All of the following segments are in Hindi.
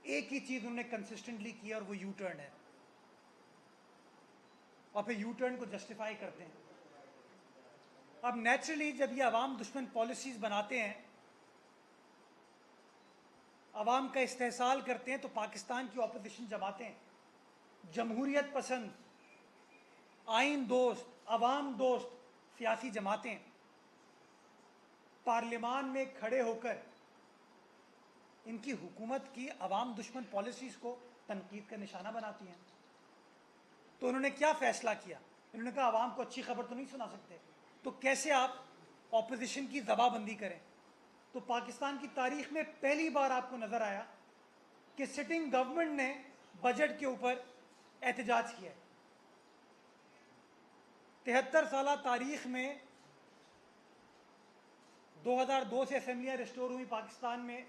एक ही चीज उन्होंने कंसिस्टेंटली की और वो यू टर्न है, और फिर यू टर्न को जस्टिफाई करते हैं। अब नेचुरली जब ये अवाम दुश्मन पॉलिसीज बनाते हैं, अवाम का इस्तेहसाल करते हैं, तो पाकिस्तान की ऑपोजिशन जमातें, जमहूरियत पसंद, आइन दोस्त, अवाम दोस्त सियासी जमातें पार्लियामान में खड़े होकर इनकी हुकूमत की अवाम दुश्मन पॉलिसीज को तनकीद का निशाना बनाती हैं। तो उन्होंने क्या फैसला किया? इन्होंने कहा अवाम को अच्छी खबर तो नहीं सुना सकते, तो कैसे आप ऑपोजिशन की जबाबंदी करें? तो पाकिस्तान की तारीख में पहली बार आपको नजर आया कि सिटिंग गवर्नमेंट ने बजट के ऊपर एहतजाज किया है। 73 साल तारीख में 2002 से असेंबलियां रिस्टोर हुई पाकिस्तान में,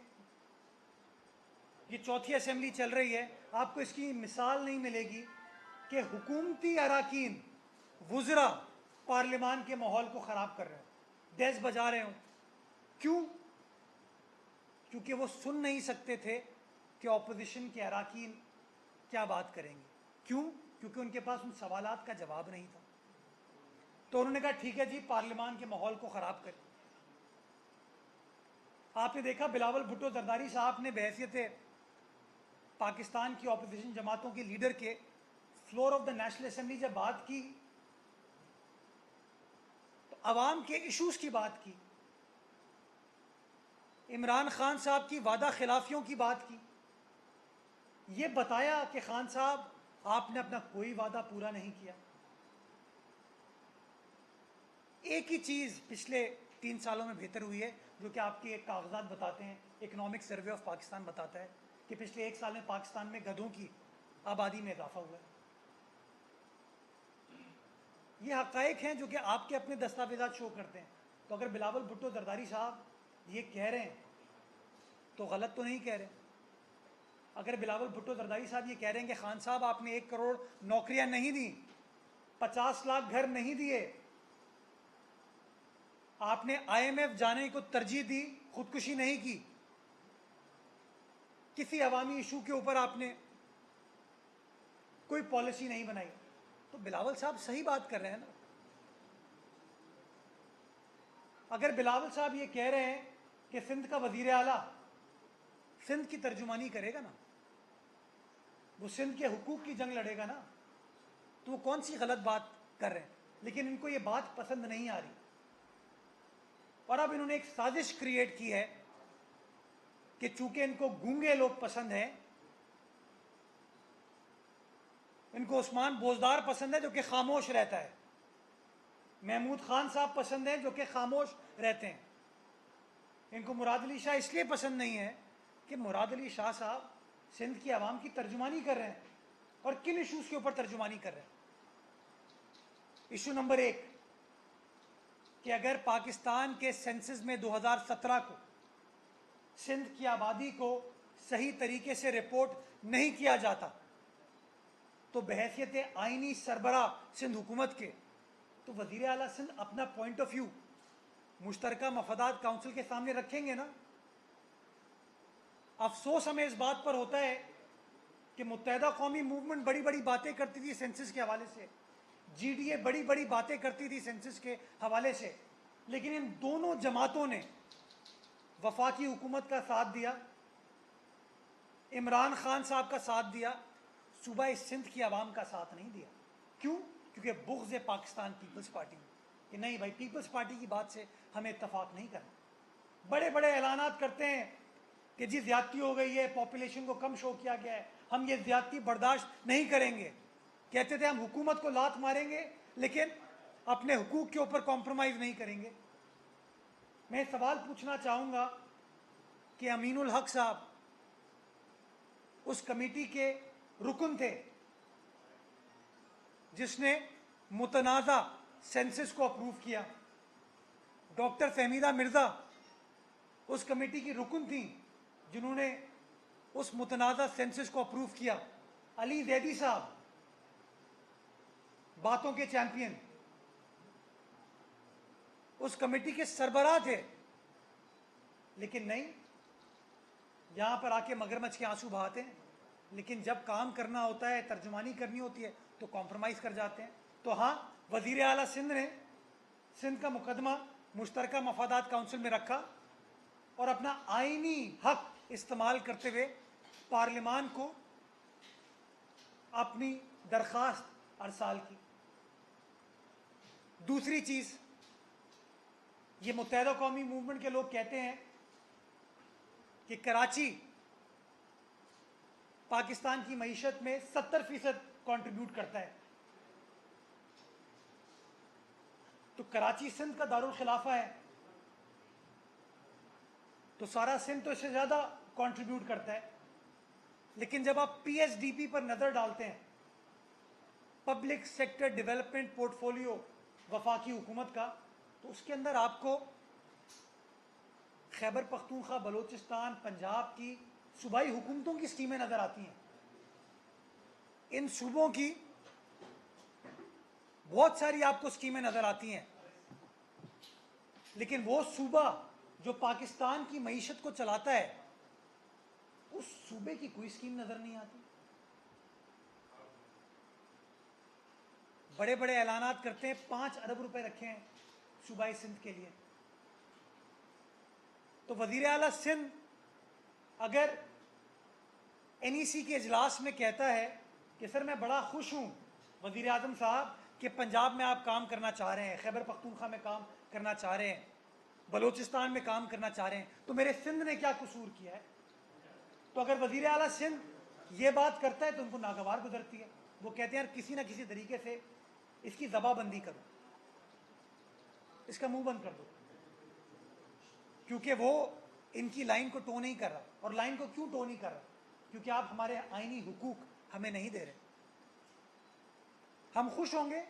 ये चौथी असेंबली चल रही है। आपको इसकी मिसाल नहीं मिलेगी कि हुकूमती अराकीन, वुज़रा पार्लियामान के माहौल को ख़राब कर रहे हो, डेस्क बजा रहे हो। क्यों? क्योंकि वो सुन नहीं सकते थे कि ऑपोजिशन के अराकीन क्या बात करेंगे। क्यों? क्योंकि उनके पास उन सवालात का जवाब नहीं था। तो उन्होंने कहा ठीक है जी, पार्लियामान के माहौल को ख़राब करें। आपने देखा बिलावल भुट्टो जरदारी साहब ने बहैसियत पाकिस्तान की ऑपोजिशन जमातों के लीडर के floor of the national assembly जब बात की, तो अवाम के इश्यूज की बात की, इमरान खान साहब की वादा खिलाफियों की बात की, ये बताया कि खान साहब आपने अपना कोई वादा पूरा नहीं किया। एक ही चीज़ पिछले 3 सालों में बेहतर हुई है, जो कि आपके एक कागजात बताते हैं, इकोनॉमिक सर्वे ऑफ पाकिस्तान बताता है कि पिछले 1 साल में पाकिस्तान में गधों की आबादी में इजाफा हुआ है। ये हक़ाइक़ हैं जो कि आपके अपने दस्तावेज़ात शो करते हैं। तो अगर बिलावल भुट्टो जरदारी साहब ये कह रहे हैं तो गलत तो नहीं कह रहे। अगर बिलावल भुट्टो जरदारी साहब ये कह रहे हैं कि खान साहब आपने 1 करोड़ नौकरियां नहीं दी, 50 लाख घर नहीं दिए, आपने IMF जाने को तरजीह दी, खुदकुशी नहीं की, किसी अवामी इशू के ऊपर आपने कोई पॉलिसी नहीं बनाई, तो बिलावल साहब सही बात कर रहे हैं ना। अगर बिलावल साहब ये कह रहे हैं कि सिंध का वजीर आला सिंध की तर्जुमानी करेगा ना, वो सिंध के हुकूक की जंग लड़ेगा ना, तो वो कौन सी गलत बात कर रहे हैं। लेकिन इनको ये बात पसंद नहीं आ रही, और अब इन्होंने एक साजिश क्रिएट की है कि चूंकि इनको गूंगे लोग पसंद हैं, इनको उस्मान बोजदार पसंद है जो कि खामोश रहता है, महमूद खान साहब पसंद हैं जो कि खामोश रहते हैं, इनको मुराद अली शाह इसलिए पसंद नहीं है कि मुराद अली शाह साहब सिंध की आवाम की तर्जुमानी कर रहे हैं। और किन इशूज़ के ऊपर तर्जुमानी कर रहे हैं? इशू नंबर 1 कि अगर पाकिस्तान के सेंसस में 2017 को सिंध की आबादी को सही तरीके से रिपोर्ट नहीं किया जाता, तो बहैसियत आइनी सरबरा सिंध हुकूमत के, तो वज़ीर आला सिंध अपना पॉइंट ऑफ व्यू मुश्तरका मफादात काउंसिल के सामने रखेंगे ना। अफसोस हमें इस बात पर होता है कि मुत्तहदा कौमी मूवमेंट बड़ी बड़ी बातें करती थी सेंसस के हवाले से, GDA बड़ी बड़ी बातें करती थी सेंसस के हवाले से, लेकिन इन दोनों जमातों ने वफाकी हुकूमत का साथ दिया, इमरान खान साहब का साथ दिया, सूबा सिंध की आवाम का साथ नहीं दिया। क्यों? क्योंकि बुग़्ज़ पाकिस्तान पीपल्स पार्टी कि नहीं भाई, पीपल्स पार्टी की बात से हमें इत्तफाक नहीं करना। बड़े बड़े ऐलानात करते हैं कि जी ज़्यादती हो गई है, पॉपुलेशन को कम शो किया गया है, हम ये ज़्यादती बर्दाश्त नहीं करेंगे। कहते थे हम हुकूमत को लात मारेंगे लेकिन अपने हुकूक के ऊपर कॉम्प्रोमाइज़ नहीं करेंगे। मैं सवाल पूछना चाहूँगा कि अमीनुल हक साहब उस कमेटी के रुकन थे जिसने मुतनाज़ा सेंसस को अप्रूव किया, डॉक्टर फहमीदा मिर्ज़ा उस कमेटी की रुकन थी जिन्होंने उस मुतनाज़ा सेंसस को अप्रूव किया, अली जैदी साहब बातों के चैंपियन उस कमेटी के सरबराह थे। लेकिन नहीं, यहाँ पर आके मगरमच्छ के आंसू बहाते हैं, लेकिन जब काम करना होता है, तर्जुमानी करनी होती है, तो कॉम्प्रोमाइज़ कर जाते हैं। तो हाँ, वज़ीर आला सिंध ने सिंध का मुकदमा मुश्तरका मफादात काउंसिल में रखा और अपना आइनी हक इस्तेमाल करते हुए पार्लियामान को अपनी दरख्वास्त अरसाल की। दूसरी चीज़, ये मुत्तहदा कौमी मूवमेंट के लोग कहते हैं कि कराची पाकिस्तान की मईशत में 70% कंट्रीब्यूट करता है। तो कराची सिंध का दारुल खिलाफा है, तो सारा सिंध तो इससे ज़्यादा कंट्रीब्यूट करता है। लेकिन जब आप पीएसडीपी पर नज़र डालते हैं, पब्लिक सेक्टर डेवलपमेंट पोर्टफोलियो वफाकी हुकूमत का, तो उसके अंदर आपको खैबर पख्तूनख्वा, बलोचिस्तान, पंजाब की सूबाई हुकूमतों की स्कीमें नज़र आती हैं। इन सूबों की बहुत सारी आपको स्कीमें नज़र आती हैं, लेकिन वो सूबा जो पाकिस्तान की मईशत को चलाता है, उस सूबे की कोई स्कीम नज़र नहीं आती। बड़े बड़े ऐलानात करते हैं, 5 अरब रुपए रखे हैं सूबाई सिंध के लिए। तो वज़ीर आला सिंध अगर एनईसी के इजलास में कहता है कि सर मैं बड़ा खुश हूँ वज़ीर आज़म साहब कि पंजाब में आप काम करना चाह रहे हैं, खैबर पख्तूनख्वा में काम करना चाह रहे हैं, बलोचिस्तान में काम करना चाह रहे हैं, तो मेरे सिंध ने क्या कसूर किया है? तो अगर वज़ीर आला सिंध ये बात करता है तो उनको नागवार गुजरती है। वो कहते हैं यार किसी ना किसी तरीके से इसकी ज़बाबंदी करो, इसका मुंह बंद कर दो, क्योंकि वो इनकी लाइन को टो नहीं कर रहा। और लाइन को क्यों टो नहीं कर रहा? क्योंकि आप हमारे आईनी हुकूक हमें नहीं दे रहे। हम खुश होंगे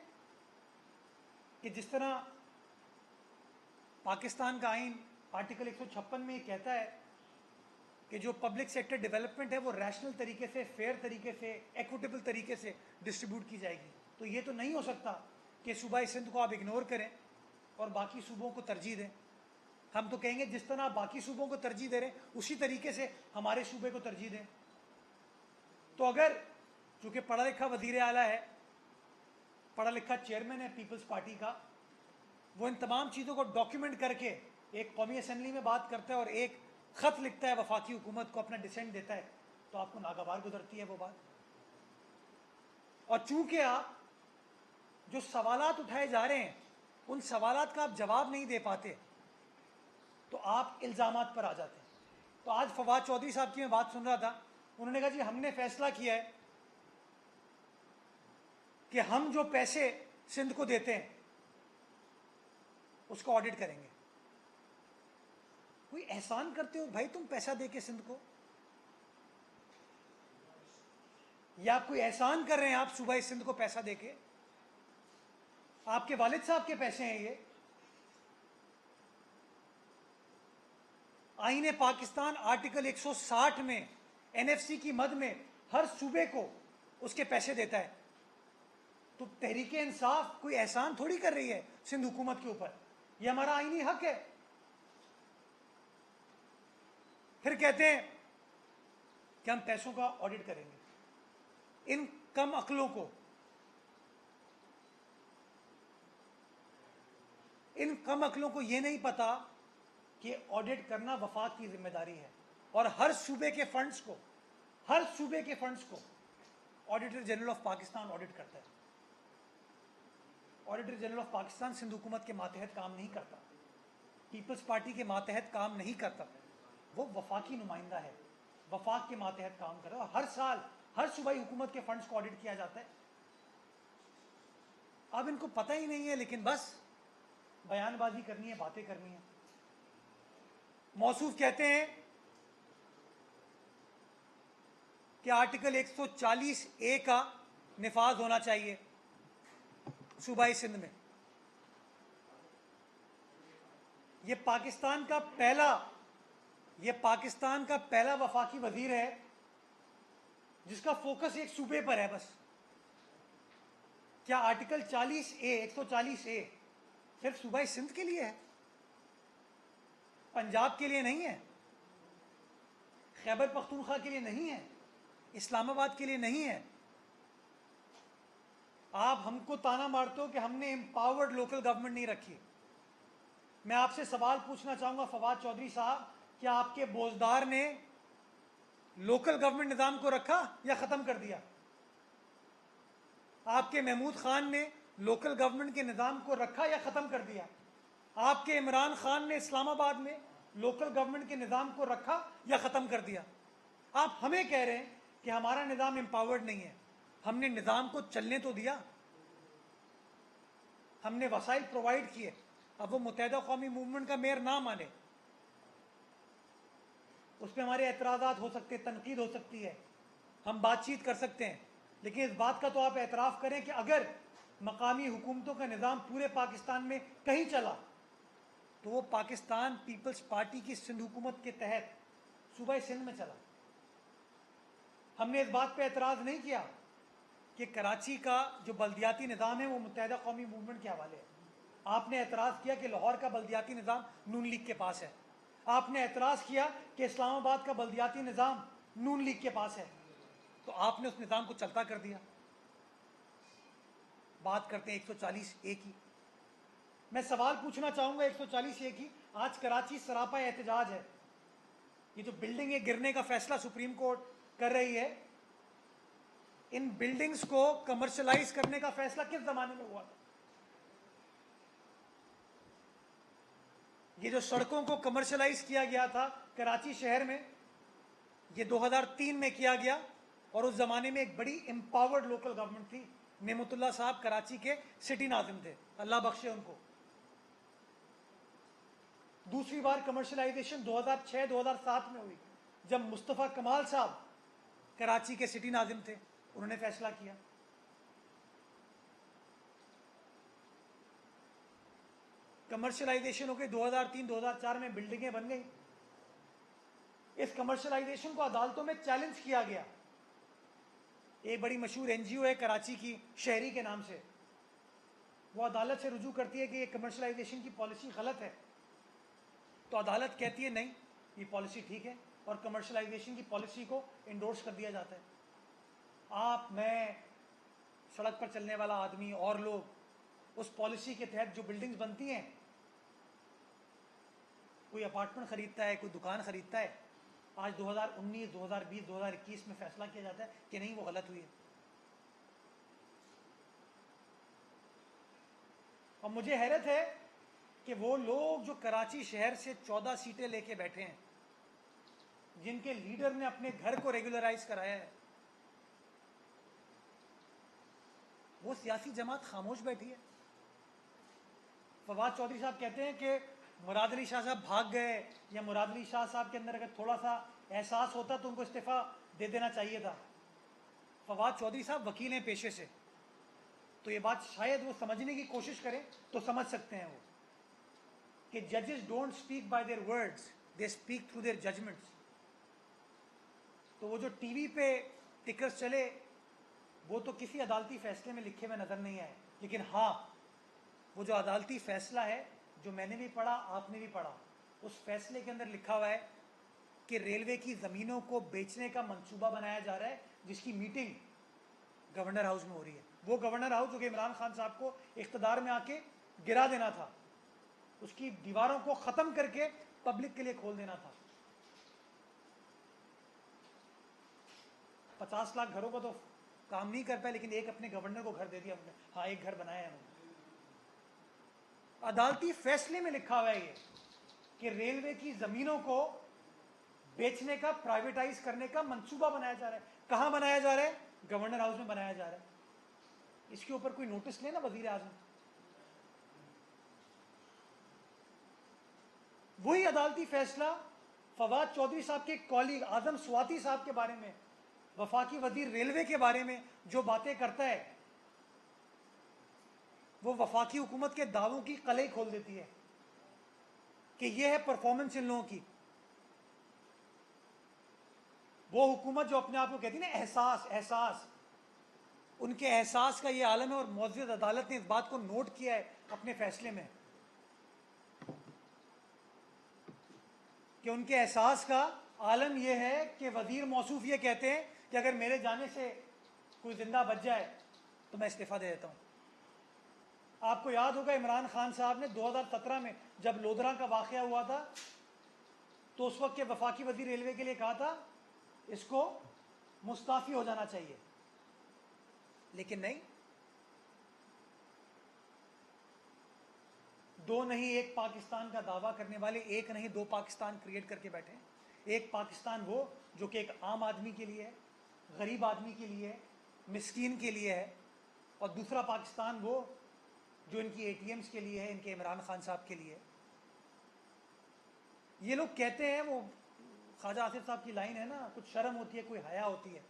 कि जिस तरह पाकिस्तान का आइन आर्टिकल 156 में कहता है कि जो पब्लिक सेक्टर डेवलपमेंट है वो रैशनल तरीके से, फेयर तरीके से, इक्विटेबल तरीके से डिस्ट्रीब्यूट की जाएगी। तो ये तो नहीं हो सकता कि सूबाई सिंध को आप इग्नोर करें और बाकी सूबों को तरजीह दें। हम तो कहेंगे जिस तरह आप बाकी सूबों को तरजीह दे रहे हैं, उसी तरीके से हमारे सूबे को तरजीह दें। तो अगर चूँकि पढ़ा लिखा वज़ीर आला है, पढ़ा लिखा चेयरमैन है पीपल्स पार्टी का, वो इन तमाम चीज़ों को डॉक्यूमेंट करके एक कौमी असम्बली में बात करता है और एक ख़त लिखता है वफाकी हुकूमत को, अपना डिसेंट देता है, तो आपको नागवार गुजरती है वो बात। और चूँकि आप जो सवालात उठाए जा रहे हैं उन सवालात का आप जवाब नहीं दे पाते, तो आप इल्ज़ामात पर आ जाते हैं। तो आज फवाद चौधरी साहब की मैं बात सुन रहा था, उन्होंने कहा जी हमने फैसला किया है कि हम जो पैसे सिंध को देते हैं उसको ऑडिट करेंगे। कोई एहसान करते हो भाई तुम पैसा दे के सिंध को, या आप कोई एहसान कर रहे हैं आप सूबाई सिंध को पैसा दे के? आपके वालिद साहब के पैसे हैं ये। आईने पाकिस्तान आर्टिकल 160 में एनएफसी की मद में हर सूबे को उसके पैसे देता है। तो तहरीक इंसाफ कोई एहसान थोड़ी कर रही है सिंध हुकूमत के ऊपर, ये हमारा आईनी हक है। फिर कहते हैं कि हम पैसों का ऑडिट करेंगे। इन कम अक्लों को यह नहीं पता कि ऑडिट करना वफाक की जिम्मेदारी है और हर सूबे के फंड्स को auditor general of Pakistan audit करता है। Auditor general of Pakistan Sindh हुकूमत के मातहत काम नहीं करता, पीपल्स पार्टी के मातहत काम नहीं करता, वो वफाकी नुमाइंदा है, वफाक के मातहत काम कर रहा है। हर साल हर सूबाई हुकूमत के फंड्स को ऑडिट किया जाता है। अब इनको पता ही नहीं है, लेकिन बस बयानबाजी करनी है, बातें करनी है। मौसूफ कहते हैं कि आर्टिकल 140A का निफाज होना चाहिए सूबाई सिंध में। ये पाकिस्तान का पहला वफाकी वजीर है जिसका फोकस एक सूबे पर है बस। क्या आर्टिकल 140A सिर्फ सूबाई सिंध के लिए है, पंजाब के लिए नहीं है? खैबर पख्तूनख्वा के लिए नहीं है, इस्लामाबाद के लिए नहीं है। आप हमको ताना मारते हो कि हमने एम्पावर्ड लोकल गवर्नमेंट नहीं रखी। मैं आपसे सवाल पूछना चाहूंगा फवाद चौधरी साहब, क्या आपके बोजदार ने लोकल गवर्नमेंट निज़ाम को रखा या ख़त्म कर दिया? आपके महमूद खान ने लोकल गवर्नमेंट के निज़ाम को रखा या ख़त्म कर दिया? आपके इमरान खान ने इस्लामाबाद में लोकल गवर्नमेंट के निज़ाम को रखा या ख़त्म कर दिया? आप हमें कह रहे हैं कि हमारा निज़ाम एम्पावर्ड नहीं है। हमने निज़ाम को चलने तो दिया, हमने वसाइल प्रोवाइड किए। अब वो मुत्तहिदा कौमी मूवमेंट का मेयर ना माने, उस पर हमारे एतराज़ात हो सकते, तनकीद हो सकती है, हम बातचीत कर सकते हैं, लेकिन इस बात का तो आप एतराफ़ करें कि अगर मकामी हुकूमतों का निज़ाम पूरे पाकिस्तान में कहीं चला तो वो पाकिस्तान पीपल्स पार्टी की सिंध हुकूमत के तहत सूबा सिंध में चला। हमने इस बात पे एतराज़ नहीं किया कि कराची का जो बल्दियाती निज़ाम है वो मुत्तहिदा कौमी मूवमेंट के हवाले है। आपने एतराज़ किया कि लाहौर का बल्दियाती निज़ाम नून लीग के पास है। आपने एतराज़ किया कि इस्लामाबाद का बल्दियाती निज़ाम नून लीग के पास है, तो आपने उस निज़ाम को चलता कर दिया। बात करते हैं 140A की। मैं सवाल पूछना चाहूँगा 140A की। आज कराची सरापा एहतजाज है। ये जो बिल्डिंग है गिरने का फैसला सुप्रीम कोर्ट कर रही है, इन बिल्डिंग्स को कमर्शलाइज करने का फैसला किस जमाने में हुआ था? ये जो सड़कों को कमर्शलाइज किया गया था कराची शहर में, ये 2003 में किया गया, और उस जमाने में एक बड़ी एम्पावर्ड लोकल गवर्नमेंट थी। नेमतुल्लाह साहब कराची के सिटी नाजिम थे, अल्लाह बख्शे उनको। दूसरी बार कमर्शलाइजेशन 2006-2007 में हुई, जब मुस्तफ़ा कमाल साहब कराची के सिटी नाजिम थे, उन्होंने फैसला किया। कमर्शलाइजेशन हो गई 2003-2004 में, बिल्डिंगें बन गई। इस कमर्शलाइजेशन को अदालतों में चैलेंज किया गया। एक बड़ी मशहूर NGO है कराची की, शहरी के नाम से, वो अदालत से रुजू करती है कि ये कमर्शलाइजेशन की पॉलिसी गलत है, तो अदालत कहती है नहीं, ये पॉलिसी ठीक है, और कमर्शलाइजेशन की पॉलिसी को इंडोर्स कर दिया जाता है। आप, मैं, सड़क पर चलने वाला आदमी और लोग उस पॉलिसी के तहत जो बिल्डिंग्स बनती हैं, कोई अपार्टमेंट खरीदता है, कोई दुकान खरीदता है, आज 2019, 2020, 2021 में फैसला किया जाता है कि नहीं, वो गलत हुई है। और मुझे हैरत है कि वो लोग जो कराची शहर से 14 सीटें लेके बैठे हैं, जिनके लीडर ने अपने घर को रेगुलराइज कराया है, वो सियासी जमात खामोश बैठी है। फवाद चौधरी साहब कहते हैं कि मुराद अली शाह साहब भाग गए, या मुराद अली शाह साहब के अंदर अगर थोड़ा सा एहसास होता तो उनको इस्तीफ़ा दे देना चाहिए था। फवाद चौधरी साहब वकील हैं पेशे से, तो ये बात शायद वो समझने की कोशिश करें तो समझ सकते हैं वो, कि जजेस don't speak by their words, they speak through their judgments. तो वो जो टीवी पे टिकर्स चले, वो तो किसी अदालती फैसले में लिखे हुए नज़र नहीं आए, लेकिन हाँ, वो जो अदालती फैसला है, जो मैंने भी पढ़ा, आपने भी पढ़ा, उस फैसले के अंदर लिखा हुआ है कि रेलवे की ज़मीनों को बेचने का मंसूबा बनाया जा रहा है, जिसकी मीटिंग गवर्नर हाउस में हो रही है। वो गवर्नर हाउस जो कि इमरान खान साहब को इख्तदार में आके गिरा देना था, उसकी दीवारों को ख़त्म करके पब्लिक के लिए खोल देना था। 50 लाख घरों का तो काम नहीं कर पाए, लेकिन एक अपने गवर्नर को घर दे दिया हमने। हाँ, एक घर बनाया है उन्होंने। अदालती फैसले में लिखा हुआ है ये कि रेलवे की जमीनों को बेचने का, प्राइवेटाइज करने का मंसूबा बनाया जा रहा है। कहां बनाया जा रहा है? गवर्नर हाउस में बनाया जा रहा है। इसके ऊपर कोई नोटिस लेना वजीर आजम। वही अदालती फैसला फवाद चौधरी साहब के कॉलीग आजम स्वाति साहब के बारे में, वफाकी वजीर रेलवे के बारे में जो बातें करता है, वो वफाकी हुकूमत के दावों की कलई खोल देती है कि यह है परफॉर्मेंस इन लोगों की। वो हुकूमत जो अपने आप को कहती है ना एहसास, एहसास, उनके एहसास का ये आलम है। और मुअज़्ज़ज़ अदालत ने इस बात को नोट किया है अपने फैसले में कि उनके एहसास का आलम यह है कि वजीर मौसूफ ये कहते हैं कि अगर मेरे जाने से कोई जिंदा बच जाए तो मैं इस्तीफा दे देता हूं। आपको याद होगा इमरान खान साहब ने 2017 में जब लोधरा का वाकया हुआ था तो उस वक्त के वफाकी वजीर रेलवे के लिए कहा था इसको मुस्ताफी हो जाना चाहिए, लेकिन नहीं, दो नहीं एक पाकिस्तान का दावा करने वाले एक नहीं दो पाकिस्तान क्रिएट करके बैठे हैं। एक पाकिस्तान वो जो कि एक आम आदमी के लिए है, गरीब आदमी के लिए है, मिस्कीन के लिए है, और दूसरा पाकिस्तान वो जो इनकी एटीएम्स के लिए है, इनके इमरान खान साहब के लिए है। ये लोग कहते हैं, वो ख्वाजा आसिफ साहब की लाइन है ना, कुछ शर्म होती है कोई हया होती है।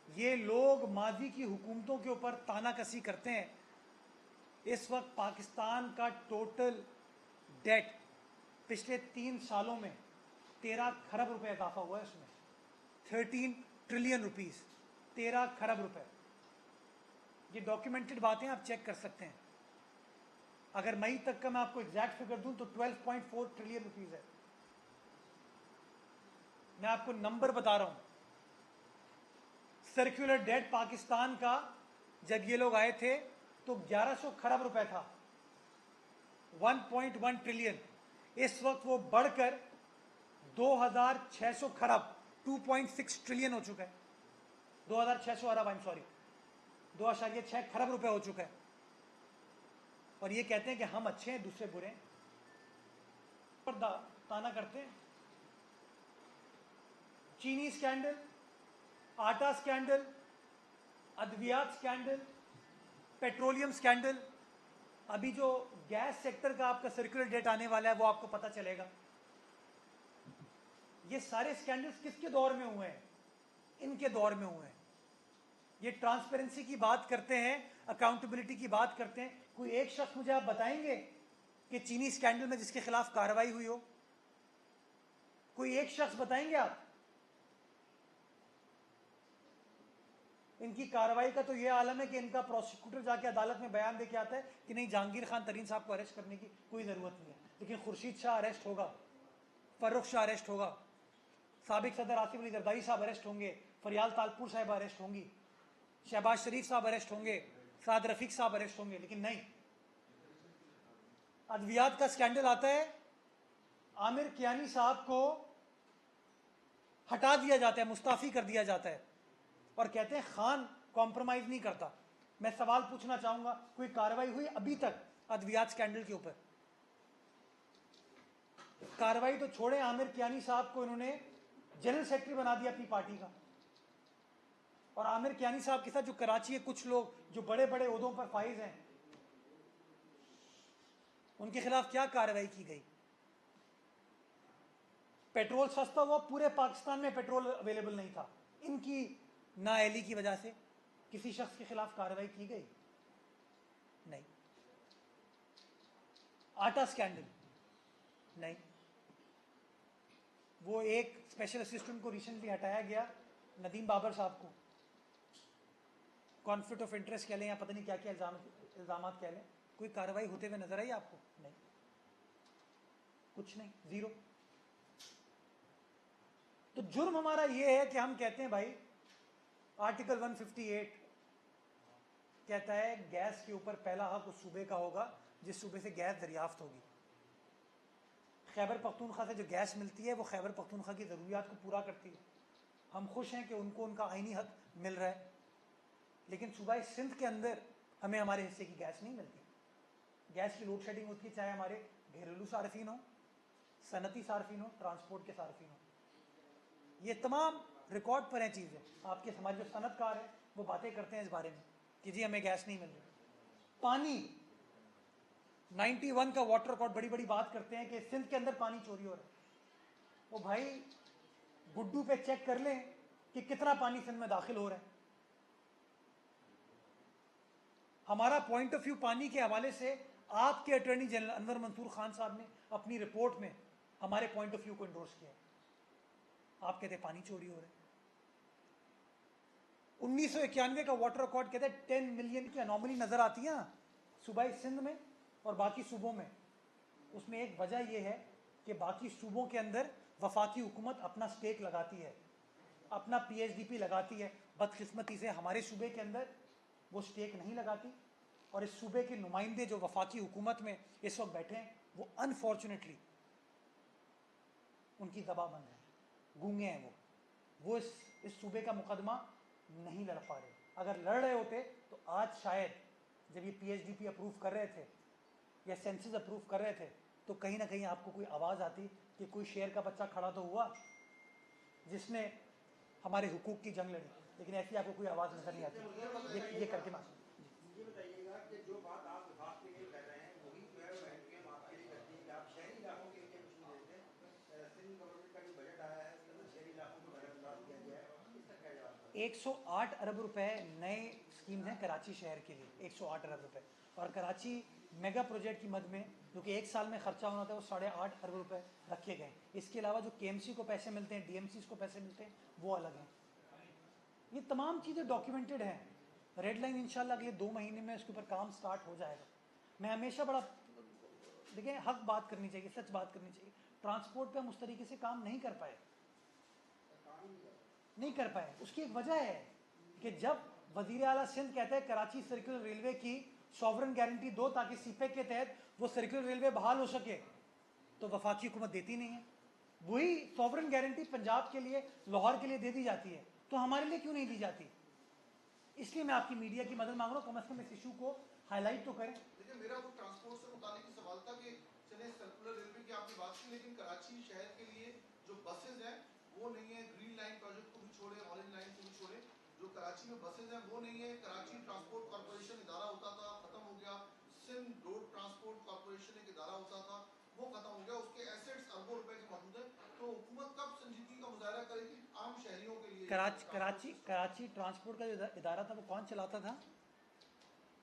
ये लोग माजी की हुकूमतों के ऊपर तानाकसी करते हैं। इस वक्त पाकिस्तान का टोटल डेट पिछले 3 सालों में 13 खरब रुपए इजाफा हुआ है, उसमें 13 ट्रिलियन रुपीस, 13 खरब रुपए। ये डॉक्यूमेंटेड बातें आप चेक कर सकते हैं। अगर मई तक का मैं आपको एग्जैक्ट फिगर दूं तो 12.4 ट्रिलियन रुपीस है। मैं आपको नंबर बता रहा हूं। सर्कुलर डेट पाकिस्तान का जब ये लोग आए थे तो 1100 खरब रुपए था, 1.1 ट्रिलियन। इस वक्त वो बढ़कर 2600 खरब, 2.6 ट्रिलियन हो चुका है। 2600 अरब, आई एम सॉरी, 2.6 खरब रुपए हो चुका है। और ये कहते हैं कि हम अच्छे हैं दूसरे बुरे हैं, पर ताना करते हैं। चीनी स्कैंडल, आटा स्कैंडल, अद्वियात स्कैंडल, पेट्रोलियम स्कैंडल, अभी जो गैस सेक्टर का आपका सर्कुलर डेट आने वाला है वो आपको पता चलेगा। ये सारे स्कैंडल्स किसके दौर में हुए हैं? इनके दौर में हुए हैं। ये ट्रांसपेरेंसी की बात करते हैं, अकाउंटेबिलिटी की बात करते हैं। कोई एक शख्स मुझे आप बताएंगे कि चीनी स्कैंडल में जिसके खिलाफ कार्रवाई हुई हो? कोई एक शख्स बताएंगे आप? इनकी कार्रवाई का तो ये आलम है कि इनका प्रोसिक्यूटर जाके अदालत में बयान देके आता है कि नहीं, जहांगीर खान तरीन साहब को अरेस्ट करने की कोई ज़रूरत नहीं है, लेकिन खुर्शीद शाह अरेस्ट होगा, फर्रुख शाह अरेस्ट होगा, साबिक सदर आसिफ अली जरदारी साहब अरेस्ट होंगे, फरियाल तालपुर साहब अरेस्ट होंगी, शहबाज शरीफ साहब अरेस्ट होंगे, साद रफीक साहब अरेस्ट होंगे, लेकिन नहीं। अद्वियात का स्कैंडल आता है, आमिर कियानी साहब को हटा दिया जाता है, मुस्ताफी कर दिया जाता है, और कहते हैं खान कॉम्प्रोमाइज नहीं करता। मैं सवाल पूछना चाहूंगा, कोई कार्रवाई हुई अभी तक अद्वियात स्कैंडल के ऊपर? कार्रवाई तो छोड़े, आमिर कियानी साहब को इन्होंने जनरल सेक्रेटरी बना दिया अपनी पार्टी का, और आमिर कियानी साहब के साथ जो कराची के कुछ लोग जो बड़े बड़े ओहदों पर फाइज हैं, उनके खिलाफ क्या कार्रवाई की गई? पेट्रोल सस्ता हुआ, पूरे पाकिस्तान में पेट्रोल अवेलेबल नहीं था, इनकी नाअहली की वजह से किसी शख्स के खिलाफ कार्रवाई की गई? नहीं। आटा स्कैंडल, नहीं। वो एक स्पेशल असिस्टेंट को रिसेंटली हटाया गया, नदीम बाबर साहब को, कॉन्फ्लिक्ट ऑफ इंटरेस्ट कह लें या पता नहीं क्या क्या इल्जामात कह लें, कोई कार्रवाई होते हुए नजर आई आपको? नहीं, कुछ नहीं, जीरो। तो जुर्म हमारा यह है कि हम कहते हैं भाई आर्टिकल 158 कहता है गैस के ऊपर पहला हक उस सूबे का होगा जिस सूबे से गैस दरियाफ्त होगी। खैबर पख्तूनख्वा से जो गैस मिलती है वो खैबर पख्तूनख्वा की ज़रूरियात को पूरा करती है। हम खुश हैं कि उनको उनका आईनी हक मिल रहा है, लेकिन सूबा सिंध के अंदर हमें हमारे हिस्से की गैस नहीं मिलती। गैस की लोड शेडिंग होती है, चाहे हमारे घरेलू सार्फिन हो, सनती सार्फिन हो, ट्रांसपोर्ट के सार्फिन हो। ये तमाम रिकॉर्ड पर हैं चीज़ें। आपके हमारे जो सनतकार हैं वो बातें करते हैं इस बारे में कि जी हमें गैस नहीं मिल रही। पानी 91 का वाटर रिकॉर्ड, बड़ी बड़ी बात करते हैं कि सिंध के अंदर पानी चोरी हो रहा है। वो भाई गुड्डू पे चेक कर लें कि कितना पानी सिंध में दाखिल हो रहा है। हमारा पॉइंट ऑफ व्यू पानी के हवाले से आपके अटॉर्नी जनरल अनवर मंसूर खान साहब ने अपनी रिपोर्ट में हमारे पॉइंट ऑफ व्यू को इंडोर्स किया। आप कहते हैं पानी चोरी हो रहा है। 1991 का वाटर रिकॉर्ड कहते हैं 10 मिलियन की अनोमली नजर आती है सूबाई सिंध में और बाकी सूबों में। उसमें एक वजह यह है कि बाकी सूबों के अंदर वफाकी हुकूमत अपना स्टेक लगाती है, अपना PSDP लगाती है। बदकिस्मती से हमारे सूबे के अंदर वो स्टेक नहीं लगाती, और इस सूबे के नुमाइंदे जो वफाकी हुकूमत में इस वक्त बैठे हैं, वो अनफॉर्चुनेटली उनकी ज़बां बंद है, गूंगे हैं। वो इस सूबे का मुकदमा नहीं लड़ पा रहे। अगर लड़ रहे होते तो आज शायद जब ये PSDP अप्रूव कर रहे थे या सेंसस अप्रूव कर रहे थे, तो कहीं ना कहीं आपको कोई आवाज़ आती कि कोई शेर का बच्चा खड़ा तो हुआ जिसने हमारे हुकूक की जंग लड़ी, लेकिन ऐसी आपको कोई आवाज़ नजर नहीं आती। ये करके ये बताइएगा कि जो बात आप विभाग के लिए कर रहे हैं वही जो है महकमे आपके लिए करती है कि आप शहरी इलाकों के लिए कुछ नहीं देते। सिंध गवर्नमेंट का जो बजट आया है उसके अंदर शहरी इलाकों को नजरअंदाज किया गया है, इसका क्या जवाब? 108 अरब रुपए नए स्कीम्स हैं कराची शहर के लिए, 108 अरब रुपए। और कराची मेगा प्रोजेक्ट की मद में जो कि 1 साल में खर्चा होना था वो 8.5 अरब रुपए रखे गए। इसके अलावा जो KMC को पैसे मिलते हैं, DMCs को पैसे मिलते हैं, वो अलग हैं। ये तमाम चीज़ें डॉक्यूमेंटेड हैं। रेड लाइन इंशाल्लाह अगले 2 महीने में उसके ऊपर काम स्टार्ट हो जाएगा। मैं हमेशा बड़ा, देखिए, हक बात करनी चाहिए, सच बात करनी चाहिए। ट्रांसपोर्ट पे हम उस तरीके से काम नहीं कर पाए, नहीं कर पाए। उसकी एक वजह है कि जब वजीर आला सिंध कहते हैं कराची सर्कुलर रेलवे की सॉवरन गारंटी दो ताकि सीपेक के तहत वो सर्कुलर रेलवे बहाल हो सके, तो वफाकी हुकूमत देती नहीं है। वही सॉवरन गारंटी पंजाब के लिए, लाहौर के लिए दे दी जाती है, तो हमारे लिए क्यों नहीं दी जाती? इसलिए मैं आपकी मीडिया की मदद मांग रहा हूँ, कम से कम इस इशू को हाईलाइट तो करें। देखिए, मेरा वो ट्रांसपोर्ट से मुतालिक ही सवाल था कि चले सर्कुलर रेलवे की आपने बात की, लेकिन कराची शहर के लिए जो बसेज हैं वो नहीं है। ग्रीन लाइन प्रोजेक्ट को भी छोड़े, ऑरेंज लाइन को भी छोड़े, जो कराची में बसेज हैं वो नहीं है। कराची ट्रांसपोर्ट कॉर्पोरेशन इदारा होता था, खत्म हो गया। सिंध रोड ट्रांसपोर्ट कॉर्पोरेशन एक इदारा होता था, वो खत्म हो गया। उसके एसेट्स अरबों रुपए के मौजूद है। तो हुकूमत कब संजीदगी का मुजाहरा करेगी आम शहरियों के लिए? कराची ट्रांसपोर्ट का जो इदारा था वो कौन चलाता था?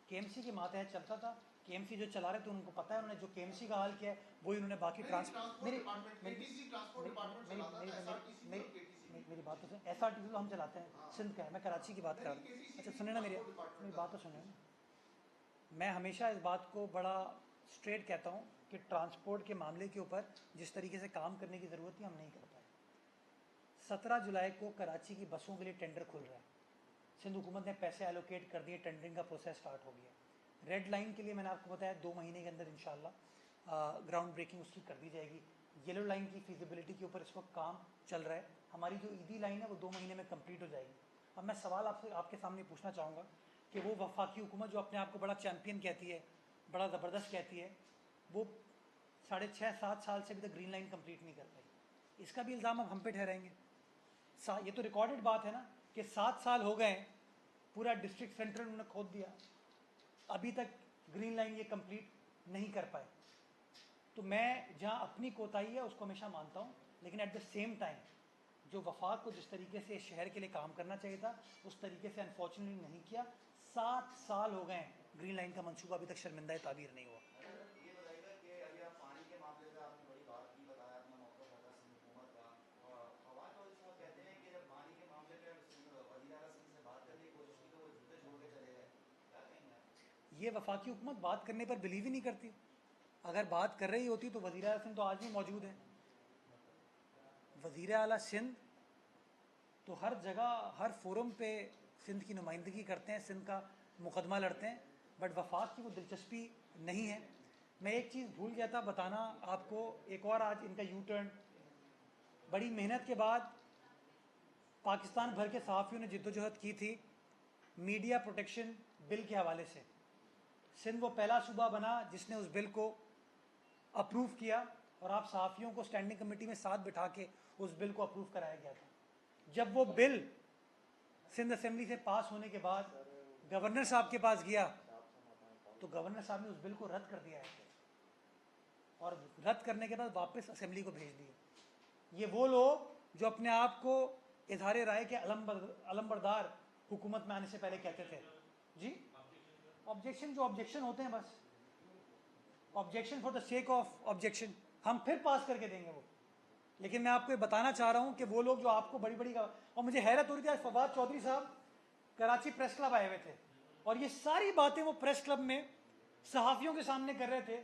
KMC के मातहत चलता था। KMC जो चला रहे थे उनको पता है, उन्होंने जो KMC का हाल किया है वही उन्होंने बाकी मेरी बात तो सुन। SRTC तो हम चलाते हैं, सिंध का है, मैं कराची की बात कर रहा हूँ। अच्छा सुने ना, मेरी बात तो सुने। मैं हमेशा इस बात को बड़ा स्ट्रेट कहता हूँ कि ट्रांसपोर्ट के मामले के ऊपर जिस तरीके से काम करने की ज़रूरत थी हम नहीं कर पाए। 17 जुलाई को कराची की बसों के लिए टेंडर खुल रहा है। सिंध हुकूमत ने पैसे एलोकेट कर दिए, टेंडरिंग का प्रोसेस स्टार्ट हो गया। रेड लाइन के लिए मैंने आपको बताया 2 महीने के अंदर इंशाल्लाह ग्राउंड ब्रेकिंग उसकी कर दी जाएगी। येलो लाइन की फिजिबिलिटी के ऊपर इस वक्त काम चल रहा है। हमारी जो ईदी लाइन है वो 2 महीने में कंप्लीट हो जाएगी। अब मैं सवाल आपके सामने पूछना चाहूँगा कि वो वफाकी हुकूमत जो अपने आप को बड़ा चैम्पियन कहती है, बड़ा ज़बरदस्त कहती है, वो 6.5-7 साल से अभी तक ग्रीन लाइन कंप्लीट नहीं कर पाई। इसका भी इल्ज़ाम अब हम पे ठहराएंगे? ये तो रिकॉर्डेड बात है ना कि 7 साल हो गए, पूरा डिस्ट्रिक्ट सेंटर उन्होंने खोद दिया, अभी तक ग्रीन लाइन ये कंप्लीट नहीं कर पाए। तो मैं जहाँ अपनी कोताही है उसको हमेशा मानता हूँ, लेकिन एट द सेम टाइम जो वफाक को जिस तरीके से शहर के लिए काम करना चाहिए था उस तरीके से अनफॉर्चुनेटली नहीं किया। 7 साल हो गए, ग्रीन लाइन का मंसूबा अभी तक शर्मिंदा ताबीर नहीं हुआ। ये बताइएगा कि अभी आप पानी के मामले पे आपने बड़ी बात की, बताया अपना मौका था सिंध हुकूमत का। फवाद चौधरी साहब कहते हैं कि जब पानी के मामले पे वज़ीर आला सिंध से बात करने की कोशिश की तो वो जूते छोड़ के चले गए, क्या कहेंगे आप? ये वफाकी हुकूमत बात करने पर बिलीव ही नहीं करती। अगर बात कर रही होती तो वज़ीर आला सिंध तो आज भी मौजूद है। वज़ीर आला सिंध तो हर जगह, हर फोरम पे सिंध की नुमाइंदगी करते हैं, सिंध का मुकदमा लड़ते हैं, बट वफाक की वो दिलचस्पी नहीं है। मैं एक चीज़ भूल गया था बताना आपको, एक और आज इनका यू टर्न, बड़ी मेहनत के बाद पाकिस्तान भर के सहाफ़ियों ने जिद्दोजहद की थी मीडिया प्रोटेक्शन बिल के हवाले से। सिंध वो पहला सूबा बना जिसने उस बिल को अप्रूव किया, और आप सहाफ़ियों को स्टैंडिंग कमेटी में साथ बिठा के उस बिल को अप्रूव कराया गया था। जब वो बिल सिंध असेंबली से पास होने के बाद गवर्नर साहब के पास गया तो गवर्नर साहब ने उस बिल को रद्द कर दिया है, और रद्द करने के बाद वापस असेंबली को भेज दिए। ये वो लोग जो अपने आप को इजहार राय के अलमबरदार हुकूमत में आने से पहले कहते थे। जी, ऑब्जेक्शन जो ऑब्जेक्शन होते हैं, बस objection for the sake of objection, हम फिर पास करके देंगे वो। लेकिन मैं आपको ये बताना चाह रहा हूँ कि वो लोग जो आपको बड़ी बड़ी, और मुझे हैरत हो रही थी आज फवाद चौधरी साहब कराची प्रेस क्लब आए हुए थे और ये सारी बातें वो प्रेस क्लब में सहाफ़ियों के सामने कर रहे थे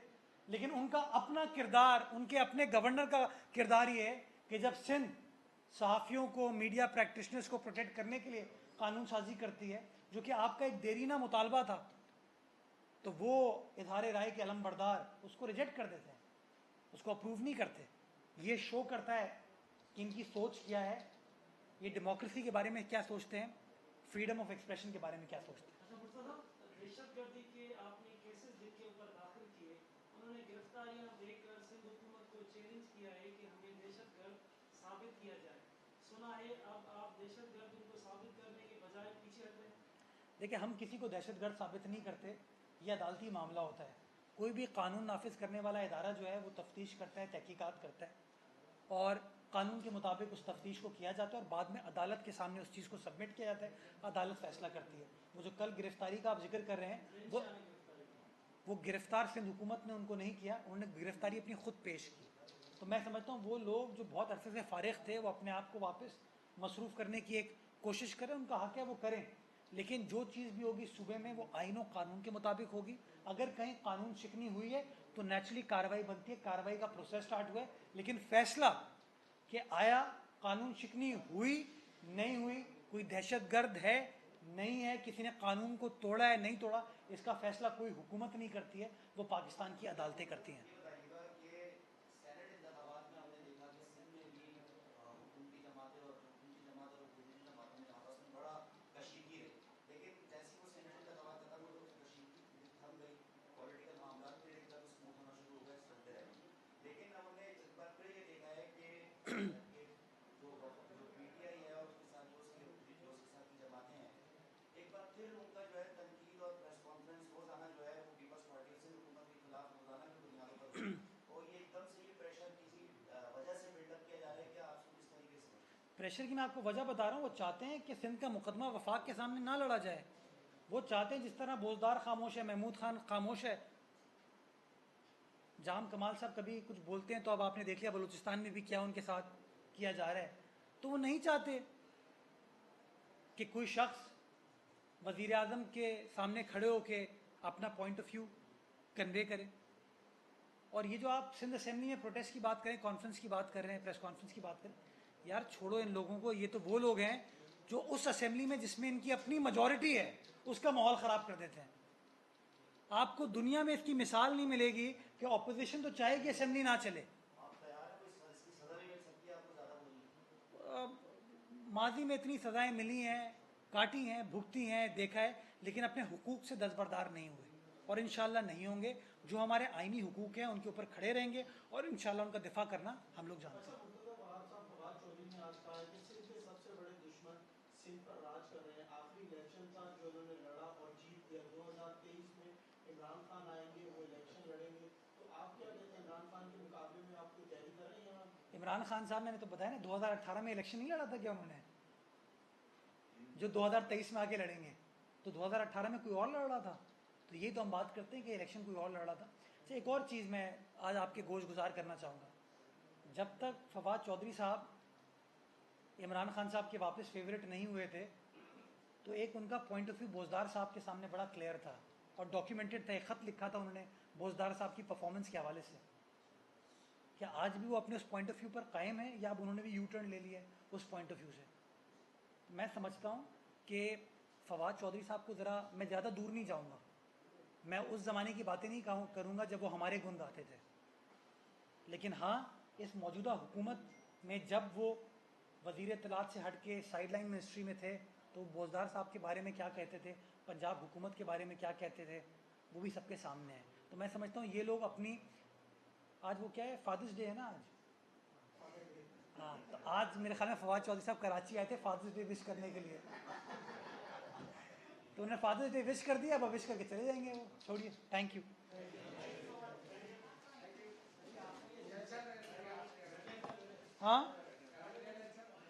लेकिन उनका अपना किरदार, उनके अपने गवर्नर का किरदार ये है कि जब सिंध सहाफ़ियों को, मीडिया प्रैक्टिशनर्स को प्रोटेक्ट करने के लिए कानून साजी करती है, जो कि आपका एक देरीना मुतालबा था, तो वो इजहार राय के अलमबरदार उसको रिजेक्ट कर देते हैं, उसको अप्रूव नहीं करते। ये शो करता है कि इनकी सोच क्या है, ये डेमोक्रेसी के बारे में क्या सोचते हैं, फ्रीडम ऑफ एक्सप्रेशन के बारे में क्या सोचते हैं। अच्छा मुर्तज़ा साहब, दहशतगर्दी के आपने केसेस जिनके ऊपर दाखिल किए, उन्होंने गिरफ्तारियां देकर सिंध हुकूमत को चैलेंज किया है कि हमें दहशतगर्द साबित किया जाए। सुना है अब आप दहशतगर्द उनको साबित करने के बजाय पीछे हट रहे हैं। देखिए, हम किसी को दहशतगर्द साबित नहीं करते, ये अदालती मामला होता है। कोई भी कानून नाफिज करने वाला इदारा जो है वो तफ्तीश करता है, तहकीकात करता है, और कानून के मुताबिक उस तफ्तीश को किया जाता है और बाद में अदालत के सामने उस चीज़ को सबमिट किया जाता है, अदालत फैसला करती है। वो जो कल गिरफ्तारी का आप जिक्र कर रहे हैं, वो गिरफ्तार सिंध हुकूमत ने उनको नहीं किया, उन्होंने गिरफ्तारी अपनी खुद पेश की। तो मैं समझता हूँ वो लोग जो बहुत अरसे से फारिग थे, वो अपने आप को वापस मसरूफ़ करने की एक कोशिश करें, उनका हक़ है वो करें, लेकिन जो चीज़ भी होगी सूबे में वो आइन और कानून के मुताबिक होगी। अगर कहीं कानून शिकनी हुई है तो नेचुरली कार्रवाई बनती है, कार्रवाई का प्रोसेस स्टार्ट हुआ है, लेकिन फैसला कि आया कानून शिकनी हुई नहीं हुई, कोई दहशतगर्द है नहीं है, किसी ने कानून को तोड़ा है नहीं तोड़ा, इसका फैसला कोई हुकूमत नहीं करती है, वो पाकिस्तान की अदालतें करती हैं। ये बताइएगा कि सेनेट इंतखाबात में हमने देखा कि सिंध में भी हुकूमती जमातें और हुकूमती जमात और अपोजिशन जमातों में आपस में बड़ा कशीदगी रही, लेकिन जैसे वो सेनेट इंतखाबात खत्म हुए तो कशीदगी थम गई, पॉलिटिकल मामला फिर एकदम स्मूथ होना शुरू हो गए, चलते रहे। लेकिन अब हमने इस बार फिर ये देखा है कि जो पीटीआई है और उसके साथ जो उसके साथ की जमातें हैं, एक बार फिर उनका जो है तनकीद और प्रेस कॉन्फ्रेंस रोजाना जो है वो पीपल्स पार्टी से हुकूमत के खिलाफ रोजाना की बुनियादों पर, और ये एकदम से ये प्रेशर किसी वजह से बिल्डअप किया जा रहा है कि आप किस तरीके से प्रेशर की मैं आपको वजह बता रहा हूँ। वो चाहते हैं कि सिंध का मुकदमा वफाक के सामने ना लड़ा जाए। वो चाहते हैं जिस तरह बोजदार खामोश है, महमूद खान खामोश है, जाम कमाल साहब कभी कुछ बोलते हैं तो अब आपने देख लिया बलूचिस्तान में भी क्या उनके साथ किया जा रहा है। तो वो नहीं चाहते कि कोई शख्स वज़ीर आज़म के सामने खड़े होके अपना पॉइंट ऑफ व्यू कन्वे करे। और ये जो आप सिंध असेंबली में प्रोटेस्ट की बात करें, कॉन्फ्रेंस की बात कर रहे हैं, प्रेस कॉन्फ्रेंस की बात करें, यार छोड़ो इन लोगों को। ये तो वो लोग हैं जो उस असेंबली में जिसमें इनकी अपनी मेजॉरिटी है उसका माहौल ख़राब कर देते हैं। आपको दुनिया में इसकी मिसाल नहीं मिलेगी कि ऑपोजिशन तो चाहे कि असेंबली ना चले। आप तैयार हैं, कोई इसकी सजा भी मिल सकती है आपको ज़्यादा बोलने? माजी में इतनी सज़ाएं मिली हैं, काटी हैं, भुगती हैं, देखा है, लेकिन अपने हुकूक से दस्तबरदार नहीं हुए और इंशाल्लाह नहीं होंगे। जो हमारे आईनी हुकूक हैं उनके ऊपर खड़े रहेंगे और इंशाल्लाह उनका दिफा करना हम लोग जानते हैं। फवाद चौधरी ने आज कहा है कि सिंध के सबसे बड़े दुश्मन सिंध पर राज कर रहे हैं। आखिरी इलेक्शन था जो उन्होंने लड़ा और जीत दिया। 2023 में इमरान खान आएंगे, वो इलेक्शन लड़ेंगे, तो आप क्या कहते हैं इमरान खान के मुकाबले में आपको तैयारी कर रहे हैं? इमरान खान साहब, मैंने तो बताया ना 2018 में इलेक्शन नहीं लड़ा था क्या उन्होंने, जो 2023 में आके लड़ेंगे? तो 2018 में कोई और लड़ रहा था। तो ये तो हम बात करते हैं कि इलेक्शन कोई और लड़ रहा था। अच्छा, एक और चीज़ मैं आज आपके गोश गुजार करना चाहूँगा। जब तक फवाद चौधरी साहब इमरान खान साहब के वापस फेवरेट नहीं हुए थे तो एक उनका पॉइंट ऑफ व्यू बोजदार साहब के सामने बड़ा क्लियर था और डॉक्यूमेंटेड था। एक ख़त लिखा था उन्होंने बोजदार साहब की परफॉर्मेंस के हवाले से। क्या आज भी वो अपने उस पॉइंट ऑफ व्यू पर कायम है या अब उन्होंने भी यू टर्न ले लिया है उस पॉइंट ऑफ व्यू से? मैं समझता हूँ कि फवाद चौधरी साहब को ज़रा, मैं ज़्यादा दूर नहीं जाऊँगा, मैं उस ज़माने की बातें नहीं करूँगा जब वो हमारे गुण गाते थे, लेकिन हाँ इस मौजूदा हुकूमत में जब वो वज़ीर इत्तलात से हट के साइड लाइन मिनिस्ट्री में थे तो बोजदार साहब के बारे में क्या कहते थे, पंजाब हुकूमत के बारे में क्या कहते थे, वो भी सबके सामने है। तो मैं समझता हूँ ये लोग अपनी, आज वो क्या है, फादर्स डे है ना आज, हाँ, तो आज मेरे ख्याल में फवाद चौधरी साहब कराची आए थे फादर्स डे विश करने के लिए, तो उन्हें फादर्स डे विश कर दिया, अब विश करके चले जाएंगे वो। छोड़िए, थैंक यू। हाँ